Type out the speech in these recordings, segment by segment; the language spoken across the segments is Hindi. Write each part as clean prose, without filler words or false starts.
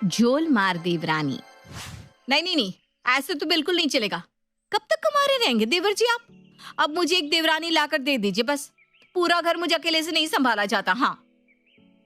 झोल मार देवरानी। नहीं नहीं नहीं, ऐसे तो बिल्कुल नहीं चलेगा। कब तक कमारे रहेंगे देवर जी आप? अब मुझे एक देवरानी लाकर दे दीजिए बस। पूरा घर मुझे अकेले से नहीं संभाला जाता। हाँ,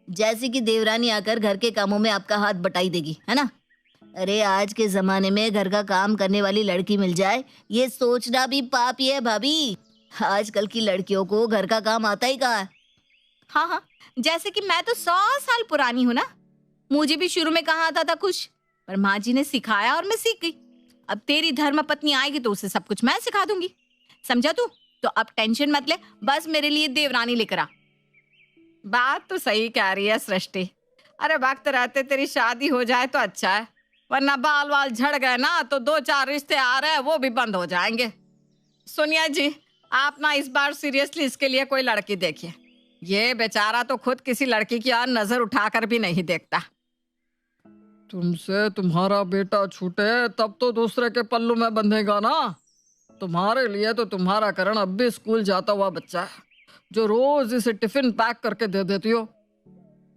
जैसे कि देवरानी आकर घर के कामों में आपका हाथ बटाई देगी, है ना? अरे आज के जमाने में घर का काम करने वाली लड़की मिल जाए, ये सोचना भी पाप ही है भाभी। आजकल की लड़कियों को घर का काम आता ही कहाँ है। हाँ हाँ, जैसे कि मैं तो 100 साल पुरानी हूँ ना। मुझे भी शुरू में कहा आता था कुछ, पर माँ जी ने सिखाया और मैं सीख गई। अब तेरी धर्म पत्नी आएगी तो उसे सब कुछ मैं सिखा दूंगी, समझा तू? तो अब टेंशन मत ले, बस मेरे लिए देवरानी लेकर आ। बात तो सही कह रही है सृष्टि। अरे वक्त रहते तेरी शादी हो जाए तो अच्छा है, वरना बाल वाल झड़ गए ना तो 2-4 रिश्ते आ रहे हैं वो भी बंद हो जाएंगे। सोनिया जी, आप ना इस बार सीरियसली इसके लिए कोई लड़की देखिए। ये बेचारा तो खुद किसी लड़की की और नजर उठाकर भी नहीं देखता। तुमसे तुम्हारा बेटा छूटे तब तो दूसरे के पल्लू में बंधेगा ना। तुम्हारे लिए तो तुम्हारा करण अब भी स्कूल जाता हुआ बच्चा है, जो रोज इसे टिफिन पैक करके दे देती हो।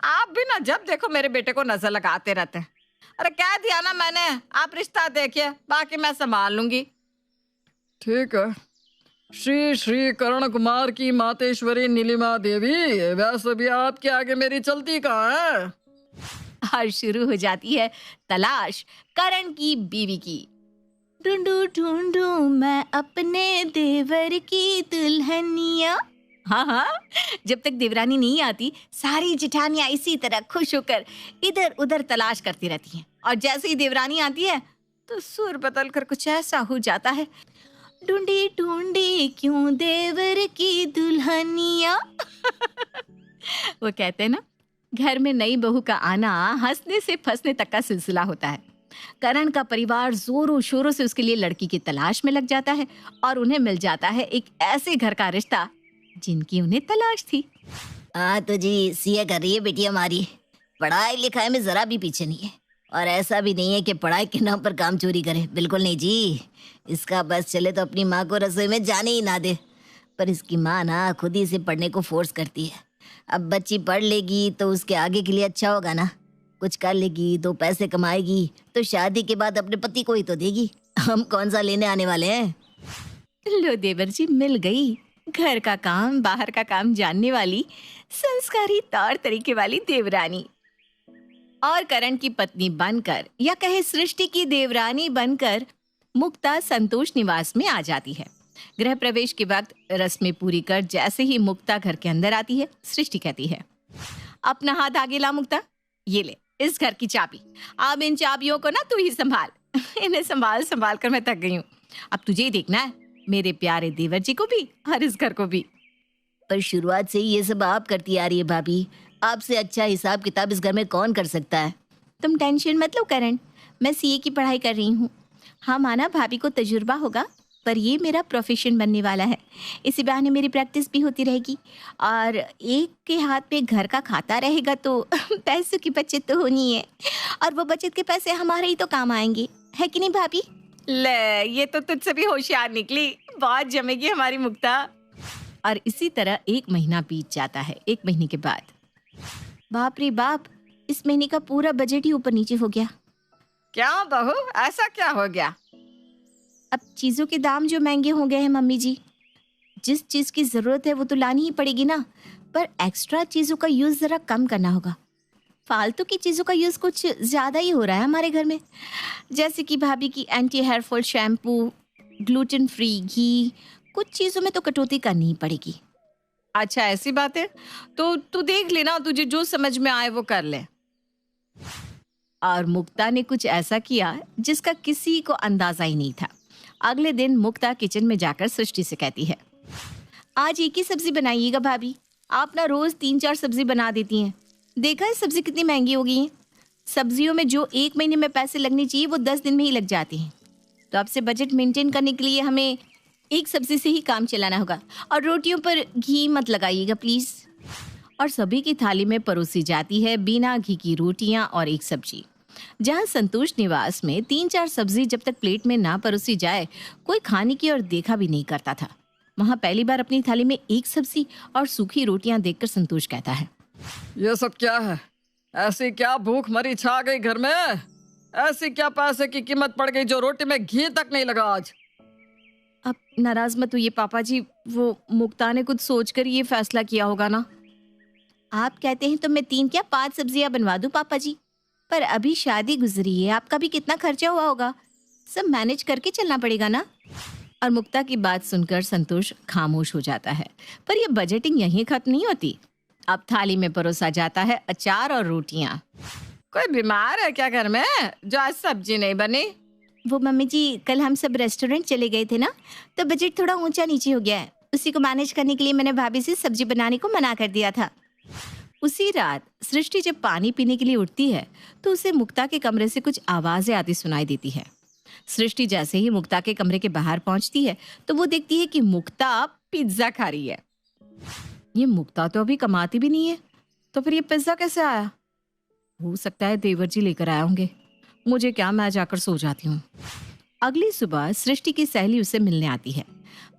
आप भी ना जब देखो मेरे बेटे को नजर लगाते रहते हैं। अरे कह दिया ना मैंने, आप रिश्ता देखिए, बाकी मैं संभाल लूंगी। ठीक है, श्री श्री करण कुमार की मातेश्वरी नीलिमा देवी, वैसे भी आपके आगे मेरी चलती कहाँ है। और शुरू हो जाती है तलाश करण की बीवी की। ढूंढू ढूंढू मैं अपने देवर की दुल्हनिया। हाँ हाँ, जब तक देवरानी नहीं आती सारी जिठानियां इसी तरह खुश होकर इधर उधर तलाश करती रहती हैं। और जैसे ही देवरानी आती है तो सुर बदल कर कुछ ऐसा हो जाता है, ढूंढी ढूंढी क्यों देवर की दुल्हनिया। वो कहते हैं ना, घर में नई बहू का आना हंसने से फंसने तक का सिलसिला होता है। करण का परिवार जोरों शोरों से उसके लिए लड़की की तलाश में लग जाता है और उन्हें मिल जाता है एक ऐसे घर का रिश्ता जिनकी उन्हें तलाश थी। हाँ तो जी, सीए कर रही है बेटी हमारी, पढ़ाई लिखाई में जरा भी पीछे नहीं है। और ऐसा भी नहीं है कि पढ़ाई के नाम पर काम चोरी करे, बिल्कुल नहीं जी। इसका बस चले तो अपनी माँ को रसोई में जाने ही ना दे, पर इसकी माँ ना खुद ही इसे पढ़ने को फोर्स करती है। अब बच्ची पढ़ लेगी तो उसके आगे के लिए अच्छा होगा ना, कुछ कर लेगी तो पैसे कमाएगी तो शादी के बाद अपने पति को ही तो देगी। हम कौन सा लेने आने वाले हैं। लो देवर जी, मिल गई घर का काम बाहर का काम जानने वाली संस्कारी तौर तरीके वाली देवरानी। और करण की पत्नी बनकर, या कहे सृष्टि की देवरानी बनकर, मुक्ता संतोष निवास में आ जाती है। गृह प्रवेश के वक्त रस्में पूरी कर जैसे ही मुक्ता घर के अंदर आती है, सृष्टि कहती है, अपना हाथ आगे ला मुक्ता, ये ले इस घर की चाबी। अब इन चाबियों को ना तू ही संभाल। इन्हें संभाल संभाल कर मैं थक गई हूँ। अब तुझे ही देखना है, मेरे प्यारे देवर जी को भी और इस घर को भी। पर शुरुआत से ही ये सब आप करती आ रही है भाभी, आपसे अच्छा हिसाब किताब इस घर में कौन कर सकता है। तुम टेंशन मत लो करण, मैं सीए की पढ़ाई कर रही हूँ। हाँ माना भाभी को तजुर्बा होगा, पर ये मेरा प्रोफेशन बनने वाला है। इसी बहाने मेरी प्रैक्टिस भी होती रहेगी और एक के हाथ पे घर का खाता रहेगा तो पैसों की बचत तो होनी है, और वो बचत के पैसे हमारे ही तो काम आएंगे, है कि नहीं भाभी? ले, ये तो तुझसे भी होशियार निकली, बहुत जमेगी हमारी मुक्ता। और इसी तरह 1 महीना बीत जाता है। 1 महीने के बाद, बाप रे बाप, इस महीने का पूरा बजट ही ऊपर नीचे हो गया। क्या बहू, ऐसा क्या हो गया? अब चीजों के दाम जो महंगे हो गए हैं मम्मी जी। जिस चीज की जरूरत है वो तो लानी ही पड़ेगी ना, पर एक्स्ट्रा चीजों का यूज जरा कम करना होगा। फालतू की चीजों का यूज कुछ ज्यादा ही हो रहा है हमारे घर में, जैसे कि भाभी की anti hair fall shampoo, gluten free घी, कुछ चीजों में तो कटौती करनी ही पड़ेगी। अच्छा ऐसी बात है, तो तू देख लेना, तुझे जो समझ में आए वो कर ले। और मुक्ता ने कुछ ऐसा किया जिसका किसी को अंदाजा ही नहीं था। अगले दिन मुक्ता किचन में जाकर सृष्टि से कहती है, आज एक ही सब्जी बनाइएगा भाभी, आप ना रोज 3-4 सब्जी बना देती हैं। देखा है सब्जी कितनी महंगी हो गई है। सब्जियों में जो 1 महीने में पैसे लगने चाहिए वो 10 दिन में ही लग जाते हैं। तो आपसे बजट मेंटेन करने के लिए हमें एक सब्जी से ही काम चलाना होगा, और रोटियों पर घी मत लगाइएगा प्लीज। और सभी की थाली में परोसी जाती है बिना घी की रोटियां और एक सब्जी। जहां संतोष निवास में 3-4 सब्जी जब तक प्लेट में ना परोसी जाए कोई खाने की और देखा भी नहीं करता था, वहां पहली बार अपनी थाली में एक सब्जी और सूखी रोटियां देखकर संतोष कहता है, ये सब क्या है? ऐसी क्या भूख मरी छा गई घर में, ऐसी क्या पैसे की कीमत पड़ गई जो रोटी में घी तक नहीं लगा आज। अब नाराज मत होइए पापा जी, वो मुक्ता ने कुछ सोचकर ये फैसला किया होगा ना। आप कहते हैं तो मैं 3 क्या 5 सब्जियां बनवा दूं पापा जी, पर अभी शादी गुजरी है, आपका भी कितना खर्चा हुआ होगा, सब मैनेज करके चलना पड़ेगा ना। और मुक्ता की बात सुनकर संतोष खामोश हो जाता है। पर यह बजटिंग यहीं खत्म नहीं होती। अब थाली में परोसा जाता है अचार और रोटियां। कोई बीमार है क्या घर में जो आज सब्जी नहीं बनी? वो मम्मी जी, कल हम सब रेस्टोरेंट चले गए थे ना, तो बजट थोड़ा ऊंचा नीचे हो गया है। उसी को मैनेज करने के लिए मैंने भाभी से सब्जी बनाने को मना कर दिया था। उसी रात सृष्टि जब पानी पीने के लिए उठती है तो उसे मुक्ता के कमरे से कुछ आवाजें आती सुनाई देती है। सृष्टि जैसे ही मुक्ता के कमरे के बाहर पहुंचती है तो वो देखती है कि मुक्ता पिज्जा खा रही है। ये मुक्ता तो अभी कमाती भी नहीं है, तो फिर ये पिज्जा कैसे आया? हो सकता है देवर जी लेकर आए होंगे। मुझे क्या, मैं जाकर सो जाती हूँ। अगली सुबह सृष्टि की सहेली उसे मिलने आती है।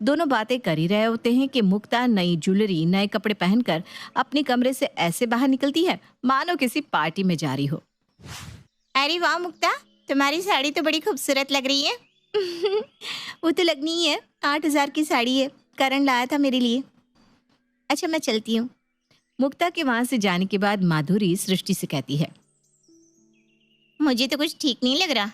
दोनों बातें कर ही रहे होते हैं कि मुक्ता नई ज्वेलरी, नए कपड़े पहनकर अपने कमरे से ऐसे बाहर निकलती है मानो किसी पार्टी में जा रही हो। अरे वाह मुक्ता, तुम्हारी साड़ी तो बड़ी खूबसूरत लग रही है। वो तो लगनी ही है, 8,000 की साड़ी है, करण लाया था मेरे लिए। अच्छा मैं चलती हूँ। मुक्ता के वहां से जाने के बाद माधुरी सृष्टि से कहती है, मुझे तो कुछ ठीक नहीं लग रहा।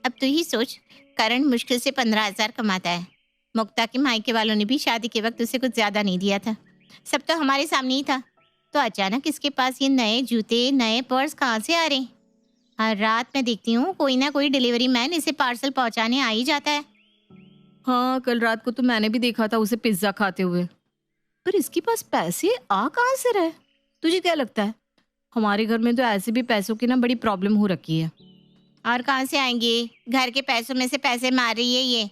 अब तू ही सोच, करण मुश्किल से 15,000 कमाता है। मुक्ता के मायके वालों ने भी शादी के वक्त उसे कुछ ज्यादा नहीं दिया था, सब तो हमारे सामने ही था। तो अचानक इसके पास ये नए जूते, नए पर्स कहाँ से आ रहे? हर रात मैं देखती हूँ कोई ना कोई डिलीवरी मैन इसे पार्सल पहुंचाने आ ही जाता है। हाँ, कल रात को तो मैंने भी देखा था उसे पिज्जा खाते हुए। पर इसके पास पैसे आ कहाँ से रहे? तुझे क्या लगता है? हमारे घर में तो ऐसे भी पैसों की ना बड़ी प्रॉब्लम हो रखी है। और कहाँ से आएंगे? घर के पैसों में से पैसे मार रही है ये।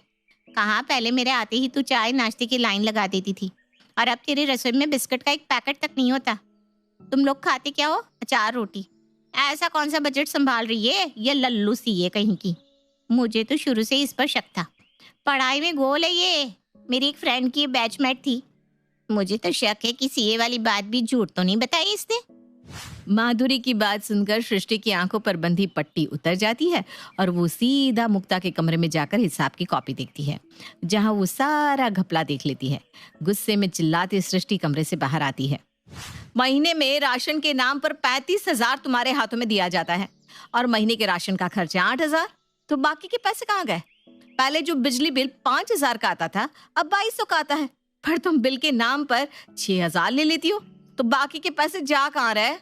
कहाँ, पहले मेरे आते ही तू चाय नाश्ते की लाइन लगा देती थी, और अब तेरी रसोई में बिस्किट का एक पैकेट तक नहीं होता। तुम लोग खाते क्या हो? अचार रोटी। ऐसा कौन सा बजट संभाल रही है ये लल्लू सी है कहीं की। मुझे तो शुरू से इस पर शक था। पढ़ाई में गोल है ये। मेरी एक फ्रेंड की बैचमेट थी। मुझे तो शक है कि सीए वाली बात भी झूठ तो नहीं बताई इसने। माधुरी की बात सुनकर सृष्टि की आंखों पर बंधी पट्टी उतर जाती है और वो सीधा मुक्ता के कमरे में जाकर हिसाब की कॉपी देखती है, जहां वो सारा घपला देख लेती है। गुस्से में चिल्लाती सृष्टि कमरे से बाहर आती है। महीने में राशन के नाम पर 35,000 तुम्हारे हाथों में दिया जाता है, और महीने के राशन का खर्चा 8,000, तो बाकी के पैसे कहाँ गए? पहले जो बिजली बिल 5,000 का आता था अब 2,200 का आता है, पर तुम बिल के नाम पर 6,000 ले लेती हो, तो बाकी के पैसे जा कहाँ रहे?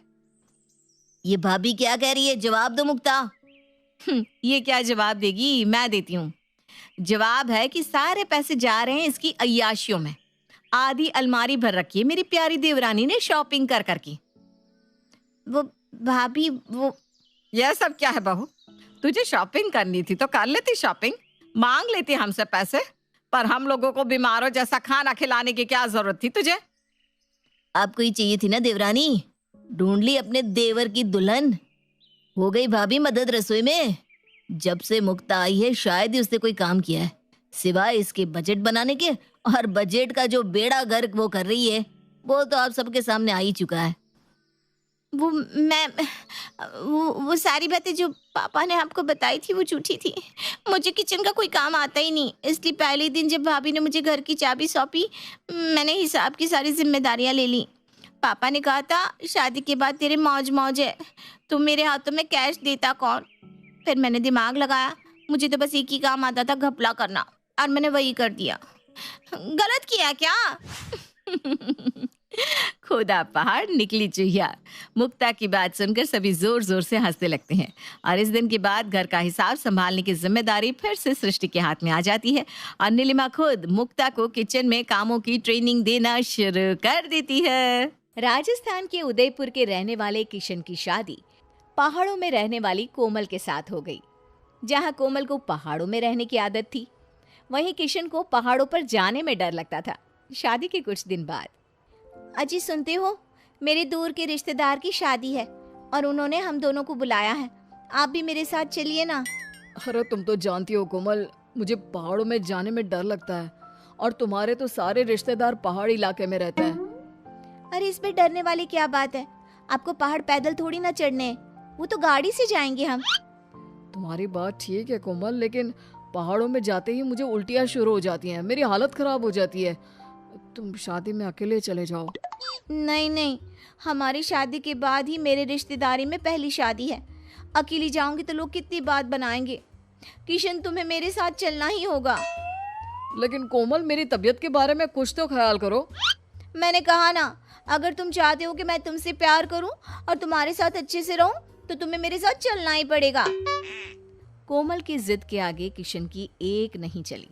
ये भाभी क्या कह रही है, जवाब दो मुक्ता। ये क्या जवाब देगी? मैं देती हूँ। जवाब है कि सारे पैसे जा रहे हैं इसकी अय्याशियों में। आधी अलमारी भर रखी है मेरी प्यारी देवरानी ने शॉपिंग कर करके। वो भाभी, वो यह सब क्या है बहू? तुझे शॉपिंग करनी थी तो कर लेती शॉपिंग, मांग लेती हमसे पैसे, पर हम लोगों को बीमारों जैसा खाना खिलाने की क्या जरूरत थी तुझे? आपको ही चाहिए थी ना देवरानी, ढूंढ ली अपने देवर की दुल्हन। हो गई भाभी मदद रसोई में। जब से मुक्ता आई है शायद ही उसने कोई काम किया है, सिवाय इसके बजट बनाने के, और बजट का जो बेड़ा गर्क वो कर रही है वो तो आप सबके सामने आ ही चुका है। वो सारी बातें जो पापा ने आपको बताई थी वो झूठी थी। मुझे किचन का कोई काम आता ही नहीं, इसलिए पहले दिन जब भाभी ने मुझे घर की चाबी सौंपी मैंने हिसाब की सारी जिम्मेदारियां ले ली। पापा ने कहा था शादी के बाद तेरे मौज मौज है, तुम मेरे हाथों में कैश देता कौन? फिर मैंने दिमाग लगाया, मुझे तो बस एक ही काम आता था, घपला करना, और मैंने वही कर दिया। गलत किया क्या? खुदा पहाड़ निकली चुहिया। मुक्ता की बात सुनकर सभी जोर जोर से हंसने लगते हैं, और इस दिन के बाद घर का हिसाब संभालने की जिम्मेदारी फिर से सृष्टि के हाथ में आ जाती है, और नीलिमा खुद मुक्ता को किचन में कामों की ट्रेनिंग देना शुरू कर देती है। राजस्थान के उदयपुर के रहने वाले किशन की शादी पहाड़ों में रहने वाली कोमल के साथ हो गई। जहां कोमल को पहाड़ों में रहने की आदत थी, वहीं किशन को पहाड़ों पर जाने में डर लगता था। शादी के कुछ दिन बाद, अजी सुनते हो, मेरे दूर के रिश्तेदार की शादी है और उन्होंने हम दोनों को बुलाया है, आप भी मेरे साथ चलिए ना। अरे तुम तो जानती हो कोमल, मुझे पहाड़ों में जाने में डर लगता है, और तुम्हारे तो सारे रिश्तेदार पहाड़ी इलाके में रहते हैं। अरे इसमें डरने वाली क्या बात है? आपको पहाड़ पैदल थोड़ी ना चढ़ने हैं, वो तो गाड़ी से जाएंगे हम। तुम्हारी बात ठीक है कोमल, लेकिन पहाड़ों में जाते ही मुझे उल्टियाँ शुरू हो जाती हैं, मेरी हालत खराब हो जाती है। तुम शादी में अकेले चले जाओ। नहीं नहीं, हमारी शादी के बाद ही मेरे रिश्तेदारी में पहली शादी है। अकेली जाऊंगी तो लोग कितनी बात बनाएंगे। किशन, तुम्हें मेरे साथ चलना ही होगा। लेकिन कोमल, मेरी तबीयत के बारे में कुछ तो ख्याल करो। मैंने कहा ना, अगर तुम चाहते हो कि मैं तुमसे प्यार करूं और तुम्हारे साथ अच्छे से रहूं तो तुम्हें मेरे साथ चलना ही पड़ेगा। कोमल की जिद के आगे किशन की एक नहीं चली।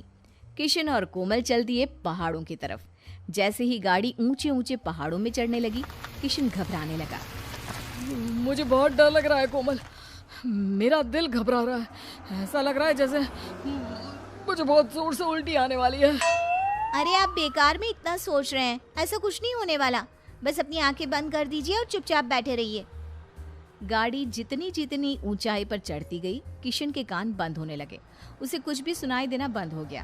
किशन और कोमल चल दिए पहाड़ों की तरफ। जैसे ही गाड़ी ऊंचे ऊंचे पहाड़ों में चढ़ने लगी, किशन घबराने लगा। मुझे बहुत डर लग रहा है कोमल, मेरा दिल घबरा रहा है। ऐसा लग रहा है जैसे मुझे बहुत जोर से उल्टी आने वाली है। अरे आप बेकार में इतना सोच रहे हैं, ऐसा कुछ नहीं होने वाला। बस अपनी आंखें बंद कर दीजिए और चुपचाप बैठे रहिए। गाड़ी जितनी जितनी ऊंचाई पर चढ़ती गई, किशन के कान बंद होने लगे। उसे कुछ भी सुनाई देना बंद हो गया।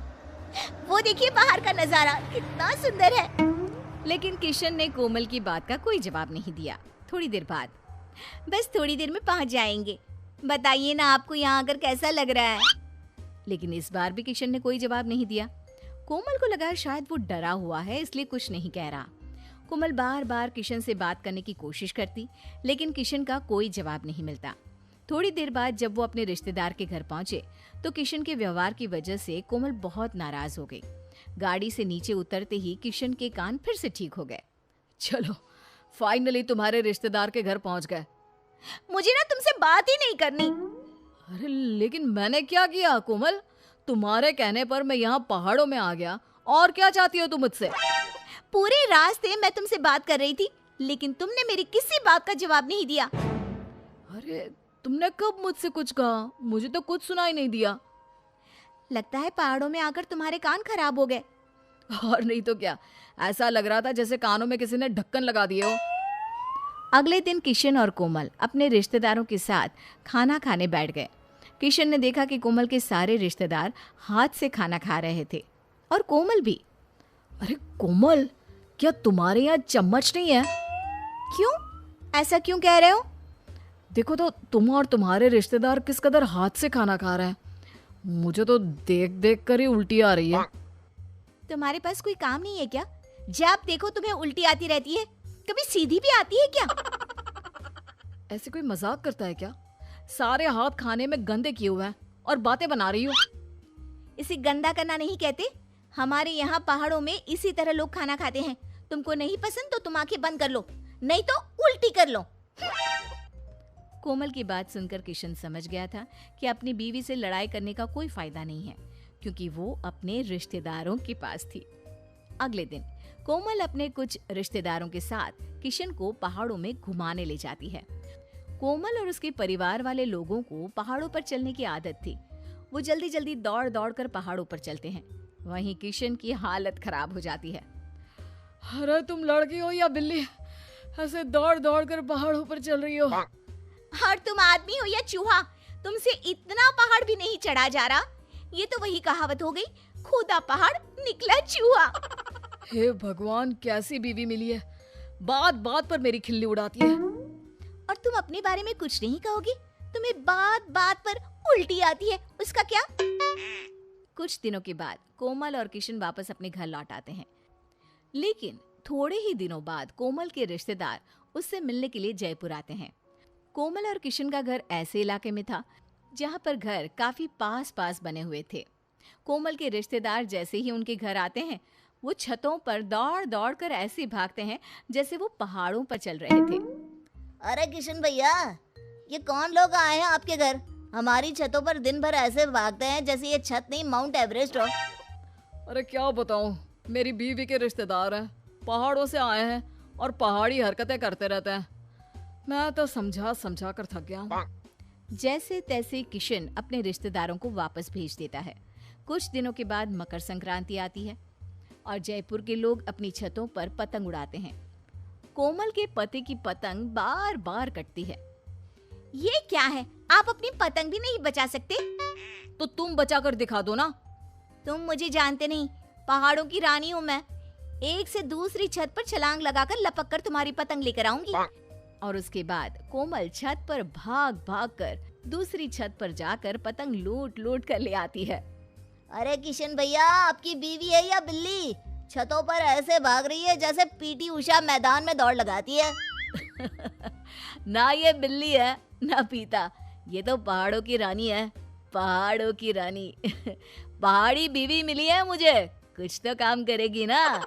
वो देखिए पहाड़ का नजारा कितना सुंदर है। लेकिन किशन ने कोमल की बात का कोई जवाब नहीं दिया। थोड़ी देर बाद, बस थोड़ी देर में पहुंच जाएंगे। बताइए ना, आपको यहाँ आकर कैसा लग रहा है? लेकिन इस बार भी किशन ने कोई जवाब नहीं दिया। कोमल को लगा शायद वो डरा हुआ है, इसलिए कुछ नहीं कह रहा। कोमल बार बार किशन से बात करने की कोशिश करती, लेकिन किशन का कोई जवाब नहीं मिलता। थोड़ी देर बाद जब वो अपने रिश्तेदार के घर पहुंचे तो किशन के व्यवहार की वजह से कोमल बहुत नाराज हो गई। गाड़ी से नीचे उतरते ही किशन के कान फिर से ठीक हो गए। चलो, फाइनली तुम्हारे रिश्तेदार के घर पहुंच गए। मुझे ना तुमसे बात ही नहीं करनी। अरे लेकिन मैंने क्या किया कोमल? तुम्हारे कहने पर मैं यहाँ पहाड़ों में आ गया, और क्या चाहती हो तुम मुझसे? पूरे रास्ते मैं तुमसे बात कर रही थी, लेकिन तुमने मेरी किसी बात का जवाब नहीं दिया। अरे तुमने कब मुझसे कुछ कहा? मुझे तो कुछ सुनाई नहीं दिया। लगता है पहाड़ों में आकर तुम्हारे कान खराब हो गए। और नहीं तो क्या, ऐसा लग रहा था जैसे कानों में किसी ने ढक्कन लगा दिए हो। अगले दिन किशन और कोमल अपने रिश्तेदारों के साथ खाना खाने बैठ गए। किशन ने देखा कि कोमल के सारे रिश्तेदार हाथ से खाना खा रहे थे, और कोमल भी। अरे कोमल, क्या तुम्हारे यहाँ चम्मच नहीं है? क्यों? ऐसा क्यों कह रहे हो? देखो तो, तुम और तुम्हारे रिश्तेदार किस कदर हाथ से खाना खा रहे हैं। मुझे तो देख देख कर ही उल्टी आ रही है। तुम्हारे पास कोई काम नहीं है क्या? जब देखो तुम्हें उल्टी आती रहती है। कभी सीधी भी आती है क्या? ऐसे कोई मजाक करता है क्या? सारे हाथ खाने में गंदे किए हुए हैं और बातें बना रही हो। इसे गंदा करना नहीं कहते। हमारे यहाँ पहाड़ों में इसी तरह लोग खाना खाते हैं। तुमको नहीं पसंद तो तुम आंखें बंद कर लो, नहीं तो उल्टी कर लो। कोमल की बात सुनकर किशन समझ गया था कि अपनी बीवी से लड़ाई करने का कोई फायदा नहीं है, क्योंकि वो अपने रिश्तेदारों के पास थी। अगले दिन कोमल अपने कुछ रिश्तेदारों के साथ किशन को पहाड़ों में घुमाने ले जाती है। कोमल और उसके परिवार वाले लोगों को पहाड़ों पर चलने की आदत थी। वो जल्दी जल्दी दौड़ दौड़ कर पहाड़ों पर चलते हैं। वहीं किशन की हालत खराब हो जाती है। अरे तुम लड़की हो या बिल्ली, ऐसे दौड़ दौड़ कर पहाड़ों पर चल रही हो? और तुम आदमी हो या चूहा, तुमसे इतना पहाड़ भी नहीं चढ़ा जा रहा। ये तो वही कहावत हो गई, खुदा पहाड़ निकला चूहा। हे भगवान, कैसी बीवी मिली है, बात बात पर मेरी खिल्ली उड़ाती है। और तुम अपने बारे में कुछ नहीं कहोगी? तुम्हें बात बात पर उल्टी आती है, उसका क्या? कुछ दिनों के बाद कोमल और किशन वापस अपने घर लौट आते हैं। लेकिन थोड़े ही दिनों बाद कोमल के रिश्तेदार उससे मिलने के लिए जयपुर आते हैं। कोमल और किशन का घर ऐसे इलाके में था जहाँ पर घर काफी पास पास बने हुए थे। कोमल के रिश्तेदार जैसे ही उनके घर आते हैं, वो छतों पर दौड़ दौड़ कर ऐसे भागते हैं जैसे वो पहाड़ों पर चल रहे थे। अरे किशन भैया, ये कौन लोग आए हैं आपके घर? हमारी छतों पर दिन भर ऐसे भागते हैं जैसे ये छत नहीं माउंट एवरेस्ट हो। अरे क्या बताऊं, मेरी बीवी के रिश्तेदार हैं, पहाड़ों से आए हैं और पहाड़ी हरकतें करते रहते हैं। मैं तो समझा समझा कर थक गया हूं। जैसे तैसे किशन अपने रिश्तेदारों को वापस भेज देता है। कुछ दिनों के बाद मकर संक्रांति आती है और जयपुर के लोग अपनी छतों पर पतंग उड़ाते हैं। कोमल के पति की पतंग बार बार कटती है। ये क्या है? आप अपनी पतंग भी नहीं बचा सकते? तो तुम बचा कर दिखा दो ना। तुम मुझे जानते नहीं, पहाड़ों की रानी हूँ मैं। एक से दूसरी छत पर छलांग लगाकर लपक कर तुम्हारी पतंग लेकर आऊंगी। और उसके बाद कोमल छत पर भाग भाग कर दूसरी छत पर जाकर पतंग लूट लूट कर ले आती है। अरे किशन भैया, आपकी बीवी है या बिल्ली? छतों पर ऐसे भाग रही है जैसे पीटी उषा मैदान में दौड़ लगाती है। ना ये बिल्ली है ना पीता, ये तो पहाड़ों की रानी है, पहाड़ों की रानी। पहाड़ी बीवी मिली है मुझे, कुछ तो काम करेगी ना।